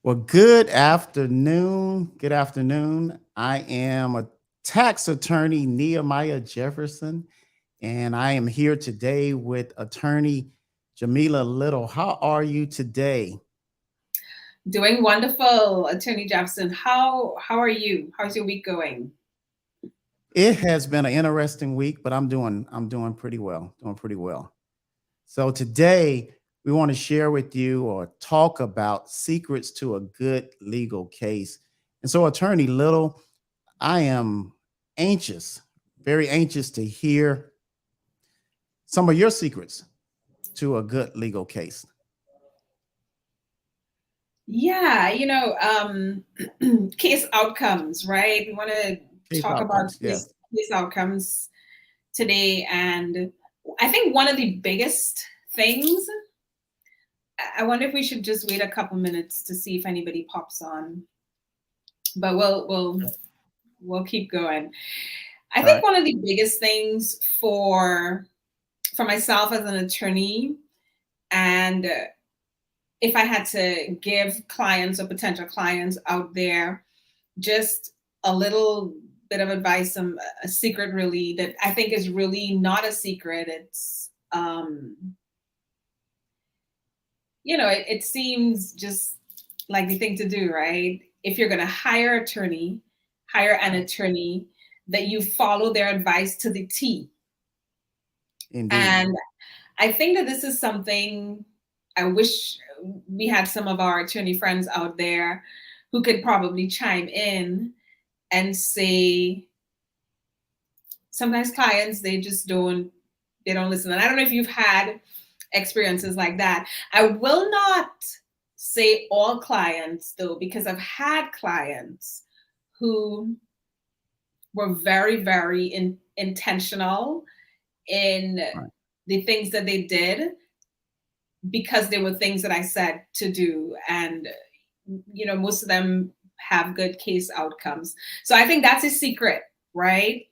Well, good afternoon. Good afternoon. I am a tax attorney, Nehemiah Jefferson, and I am here today with attorney Jamila Little. How are you today? Doing wonderful, Attorney Jefferson. How are you? How's your week going? It has been an interesting week, but I'm doing pretty well. Doing pretty well. So today we want to share with you or talk about secrets to a good legal case. And so, attorney Little, I am anxious, very anxious to hear some of your secrets to a good legal case. Yeah, case outcomes, right? We want to Case talk about outcomes, yes. case outcomes today, and I think one of the biggest things. I wonder if we should just wait a couple minutes to see if anybody pops on, but we'll keep going. I All think right. one of the biggest things for myself as an attorney and if I had to give clients or potential clients out there just a little bit of advice, a secret really that I think is really not a secret. It seems just like the thing to do, right? If you're going to hire an Right. attorney that you follow their advice to the T. Indeed. And I think that this is something I wish we had some of our attorney friends out there who could probably chime in and say sometimes clients they don't listen. And I don't know if you've had experiences like that. I will not say all clients though, because I've had clients who were very, very intentional in Right. the things that they did because they were things that I said to do. And, most of them have good case outcomes. So I think that's a secret, right?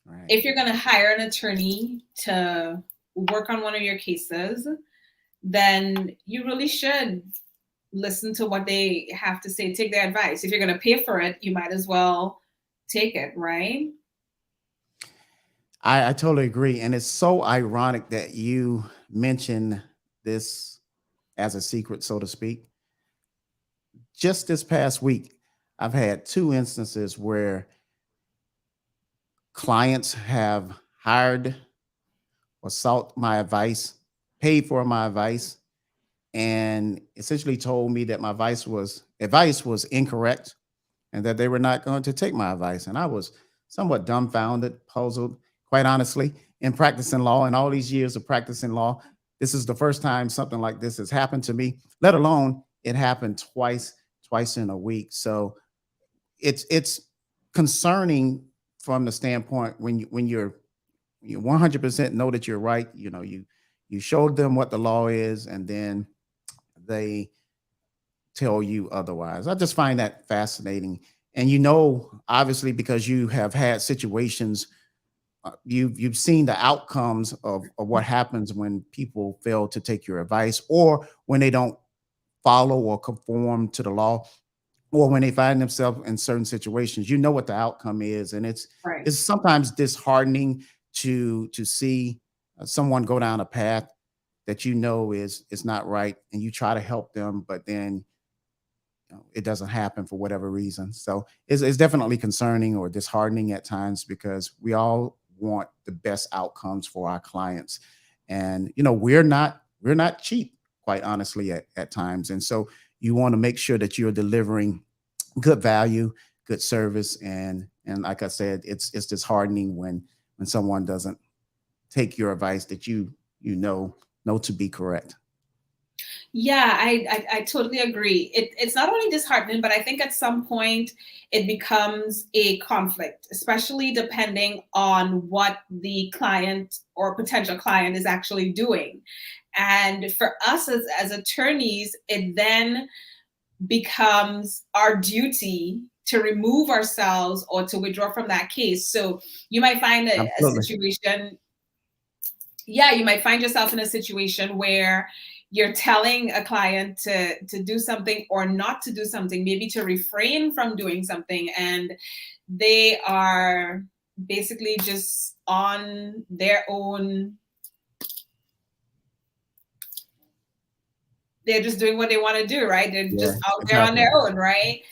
Right. If you're going to hire an attorney to work on one of your cases, then you really should listen to what they have to say, take their advice. If you're going to pay for it, you might as well take it, right? I totally agree. And it's so ironic that you mention this as a secret, so to speak. Just this past week, I've had two instances where clients have hired or sought my advice, paid for my advice, and essentially told me that my advice was incorrect and that they were not going to take my advice. And I was somewhat dumbfounded, puzzled, quite honestly. In practicing law and all these years of practicing law, this is the first time something like this has happened to me, let alone it happened twice in a week. So it's concerning from the standpoint when you 100% know that you're right. You showed them what the law is, and then they tell you otherwise. I just find that fascinating. And obviously, because you have had situations, you've seen the outcomes of what happens when people fail to take your advice, or when they don't follow or conform to the law, or when they find themselves in certain situations. You know what the outcome is, and it's Right. it's sometimes disheartening to see someone go down a path that is not right, and you try to help them, but then it doesn't happen for whatever reason. So it's definitely concerning or disheartening at times, because we all want the best outcomes for our clients. And we're not cheap, quite honestly, at times. And so you want to make sure that you're delivering good value, good service. And like I said, it's disheartening when someone doesn't take your advice that you know to be correct. Yeah, I totally agree. It's not only disheartening, but I think at some point it becomes a conflict, especially depending on what the client or potential client is actually doing. And for us as attorneys, it then becomes our duty to remove ourselves or to withdraw from that case. So you might find a Absolutely. situation, yeah, you might find yourself in a situation where you're telling a client to do something or not to do something, maybe to refrain from doing something, and they are basically just on their own. They're just doing what they want to do, right? They're Yeah, just out there on exactly. their own, right?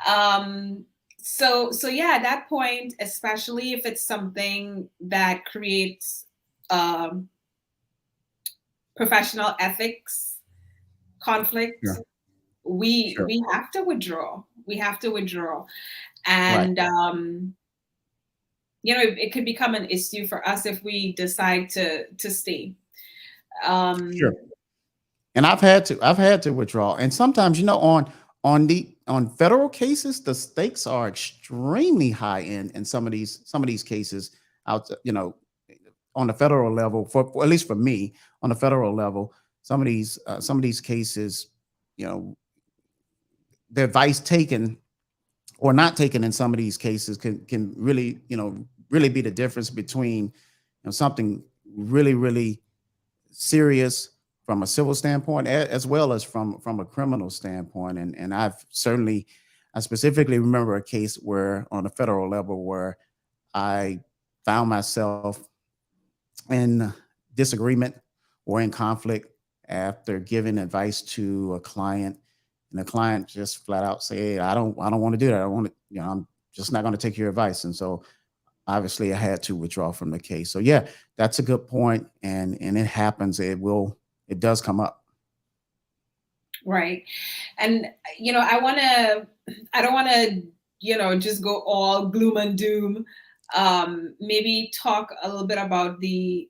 Um, so yeah, at that point, especially if it's something that creates um, professional ethics conflict, Sure, sure. we have to withdraw. We have to withdraw, Right. and it could become an issue for us if we decide to stay. Sure. Um, And I've had to withdraw. And sometimes, on federal cases, the stakes are extremely high in some of these cases out, on the federal level, for at least for me, on the federal level, some of these cases, you know, the advice taken or not taken in some of these cases can really, really be the difference between, something really serious from a civil standpoint, as well as from a criminal standpoint. And I specifically remember a case where on a federal level where I found myself in disagreement or in conflict after giving advice to a client, and the client just flat out say, "Hey, I don't want to do that. I want to, I'm just not going to take your advice." And so obviously I had to withdraw from the case. So yeah, that's a good point, and it happens. It does come up. right. And I don't want to, just go all gloom and doom. Maybe talk a little bit about the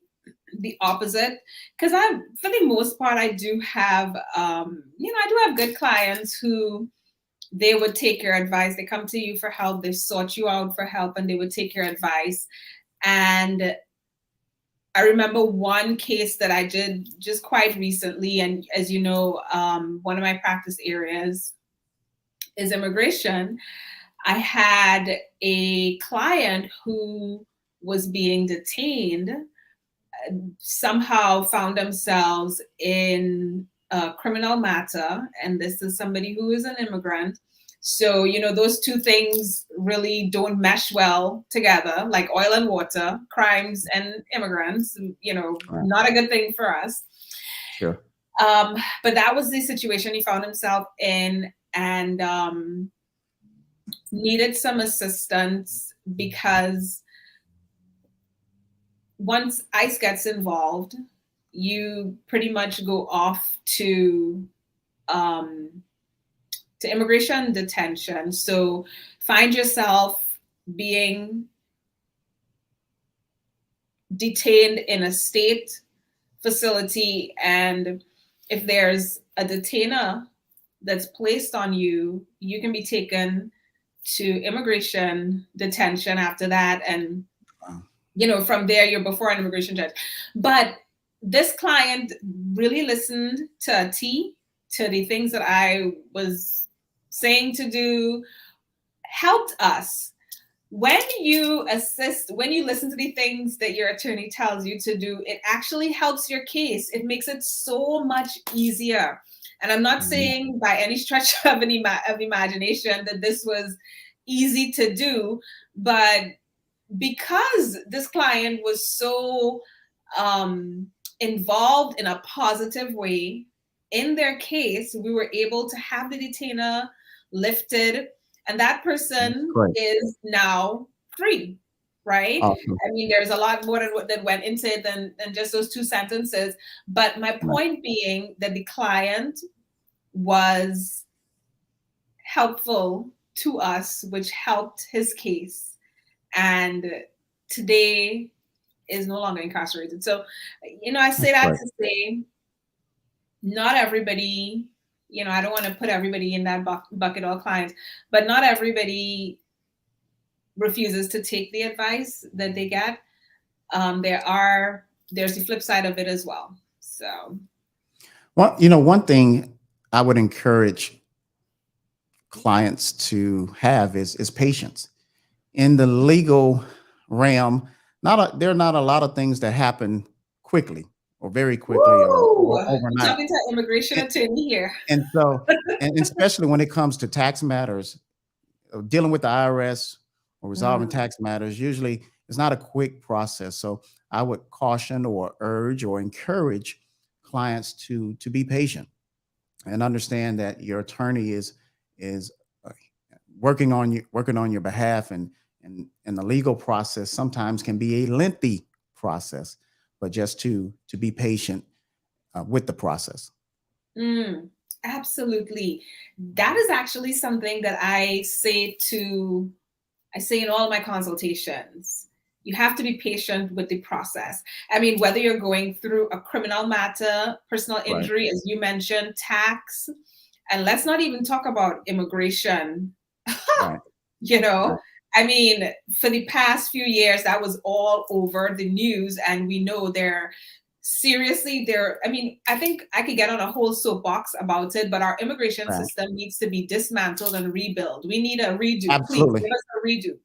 opposite, because for the most part, I do have, I do have good clients who they would take your advice. They come to you for help. They sought you out for help, and they would take your advice. And I remember one case that I did just quite recently, and as you know, one of my practice areas is immigration. I had a client who was being detained, somehow found themselves in a criminal matter, and this is somebody who is an immigrant. So, those two things really don't mesh well together, like oil and water, crimes and immigrants, Right. not a good thing for us. Sure. But that was the situation he found himself in, and needed some assistance because once ICE gets involved, you pretty much go off um, to immigration detention. So find yourself being detained in a state facility, and if there's a detainer that's placed on you, you can be taken to immigration detention after that, and Wow. from there you're before an immigration judge. But this client really listened to a T, to the things that I was saying to do, helped us. When you listen to the things that your attorney tells you to do, it actually helps your case. It makes it so much easier. And I'm not Mhm. saying by any stretch of imagination that this was easy to do, but because this client was so um, involved in a positive way in their case, we were able to have the detainer lifted, and that That's person great. is now free. Right? Awesome. I mean, there's a lot more that went into it than just those two sentences. But my Right. point being that the client was helpful to us, which helped his case. And today is no longer incarcerated. So, I say That's that great. to say not everybody, I don't want to put everybody in that bucket, all clients, but not everybody refuses to take the advice that they get. There's the flip side of it as well. So, Well, one thing I would encourage clients to have is patience in the legal realm. There are not a lot of things that happen quickly or very quickly, or you're overnight. talking to an immigration And, attorney here. and so, and especially when it comes to tax matters, dealing with the IRS or resolving Mm, tax matters, usually it's not a quick process. So I would caution or urge or encourage clients to be patient and understand that your attorney is uh, working on your behalf, and the legal process sometimes can be a lengthy process, but just to be patient with the process. mm, absolutely. That is actually something that I say in all of my consultations. You have to be patient with the process. I mean, whether you're going through a criminal matter, personal Right. injury, as you mentioned, tax, and let's not even talk about immigration. Right. you Right. know, I mean, for the past few years, that was all over the news, and we know I mean, I think I could get on a whole soapbox about it, but our immigration Right. system needs to be dismantled and rebuilt. We need a redo. Please Absolutely. give us a redo.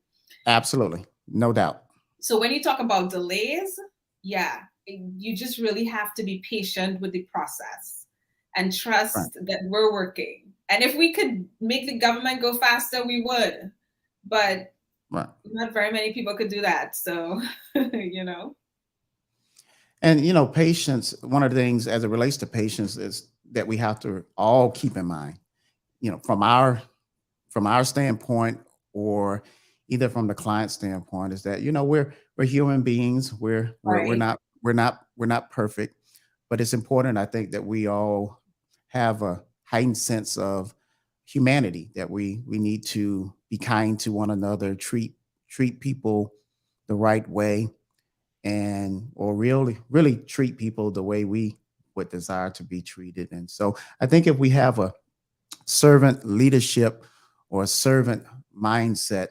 Absolutely. No doubt. So when you talk about delays, yeah, you just really have to be patient with the process and Right. trust that we're working. And if we could make the government go faster, we would. But Right. not very many people could do that. So, you know. And patience, one of the things as it relates to patience is that we have to all keep in mind, from our standpoint, or either from the client standpoint, is that we're human beings. We're Right. not perfect, but it's important, I think, that we all have a heightened sense of humanity, that we need to be kind to one another, treat people the right way, and or really treat people the way we would desire to be treated. And so I think if we have a servant leadership or a servant mindset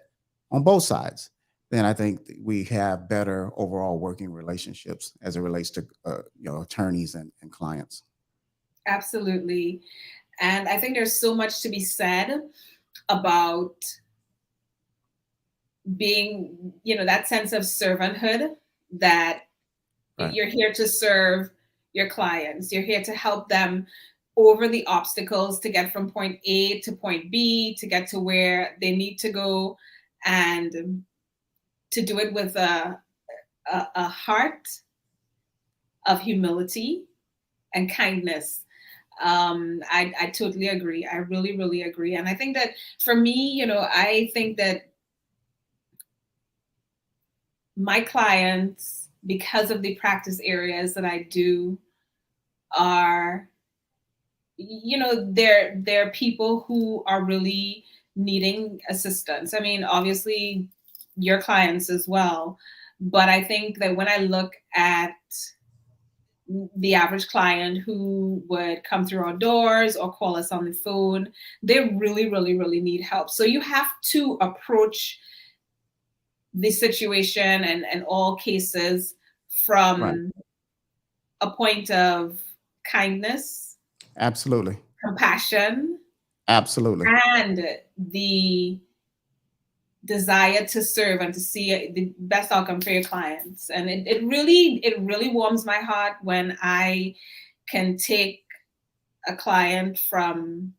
on both sides, then I think we have better overall working relationships as it relates to attorneys and clients. Absolutely. And I think there's so much to be said about being, that sense of servanthood, that Right. you're here to serve your clients. You're here to help them over the obstacles to get from point A to point B, to get to where they need to go, and to do it with a heart of humility and kindness. I totally agree. I really, really agree. And I think that for me, I think that my clients, because of the practice areas that I do, are, they're people who are really needing assistance. I mean, obviously, your clients as well. But I think that when I look at the average client who would come through our doors or call us on the phone, they really, really, really need help. So you have to approach the situation and all cases Right. from a point of kindness, Absolutely. compassion, Absolutely. and the desire to serve and to see the best outcome for your clients. And it really warms my heart when I can take a client from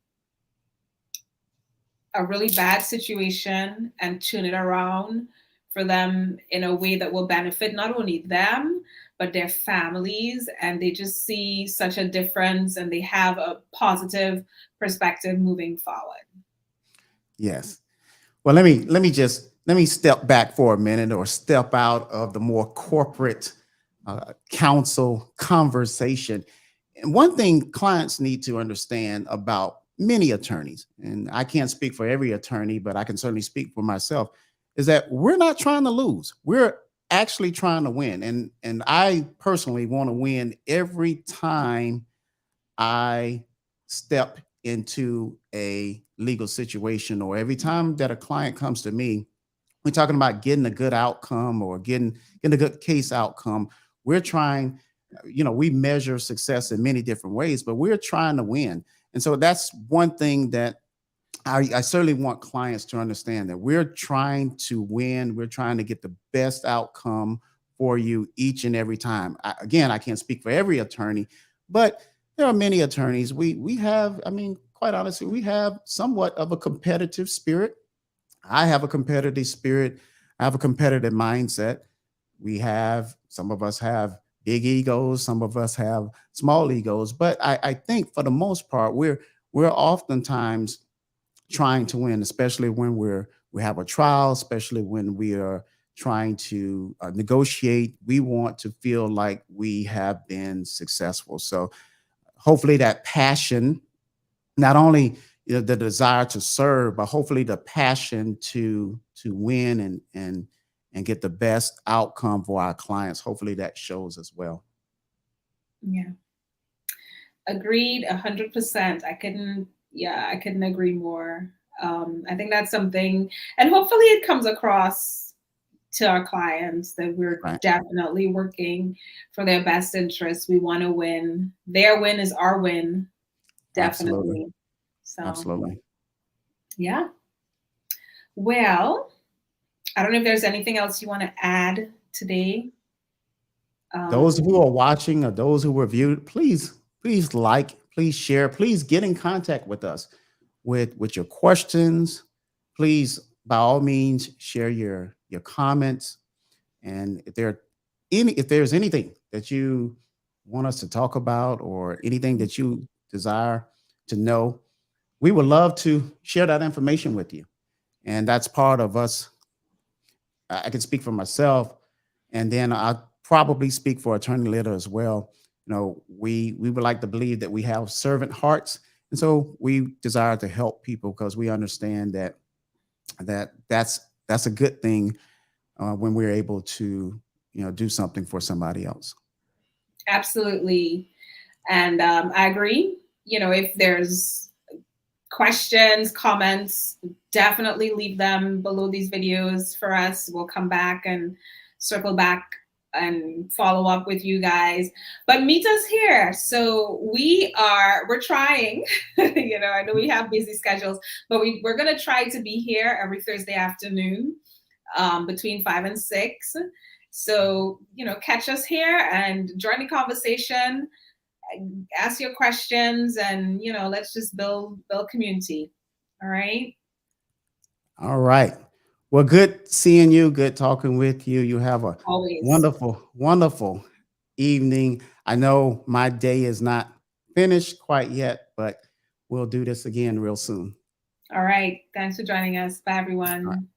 a really bad situation and turn it around for them in a way that will benefit not only them but their families, and they just see such a difference and they have a positive perspective moving forward. Yes. Well, let me step back for a minute, or step out of the more corporate counsel conversation. And one thing clients need to understand about many attorneys, and I can't speak for every attorney, but I can certainly speak for myself, is that we're not trying to lose. We're actually trying to win. And I personally want to win every time I step into a legal situation, or every time that a client comes to me. We're talking about getting a good outcome, or getting a good case outcome. We're trying, we measure success in many different ways, but we're trying to win. And so that's one thing that I certainly want clients to understand, that we're trying to win. We're trying to get the best outcome for you each and every time. Again, I can't speak for every attorney, But there are many attorneys. We have, I mean, quite honestly, we have somewhat of a competitive spirit. I have a competitive spirit. I have a competitive mindset. We have, some of us have big egos, some of us have small egos, but I think for the most part, we're oftentimes trying to win, especially when we have a trial, especially when we are trying to negotiate. We want to feel like we have been successful. So hopefully that passion, not only the desire to serve, but hopefully the passion to win and get the best outcome for our clients. Hopefully that shows as well. Yeah. Agreed, 100%. I couldn't agree more. I think that's something, and hopefully it comes across to our clients that we're Right. definitely working for their best interests. We want to win. Their win is our win, Absolutely. definitely. So, Absolutely. yeah. Well, I don't know if there's anything else you want to add today. Those Um, who are watching or those who were viewed, please like, please share, please get in contact with us with your questions. Please, by all means, share your comments. And if there's anything that you want us to talk about or anything that you desire to know, we would love to share that information with you. And that's part of us. I can speak for myself, and then I probably speak for Attorney Litter as well. We would like to believe that we have servant hearts, and so we desire to help people because we understand that's a good thing when we're able to do something for somebody else. Absolutely. And I agree. If there's questions, comments, definitely leave them below these videos for us. We'll come back and circle back and follow up with you guys. But meet us here. So we're trying, I know we have busy schedules, but we're going to try to be here every Thursday afternoon between 5 and 6. So, catch us here and join the conversation, ask your questions, and let's just build community. All right. All right. Well, good seeing you. Good talking with you. You have a Always. wonderful evening. I know my day is not finished quite yet, but we'll do this again real soon. All right. Thanks for joining us. Bye, All right. everyone.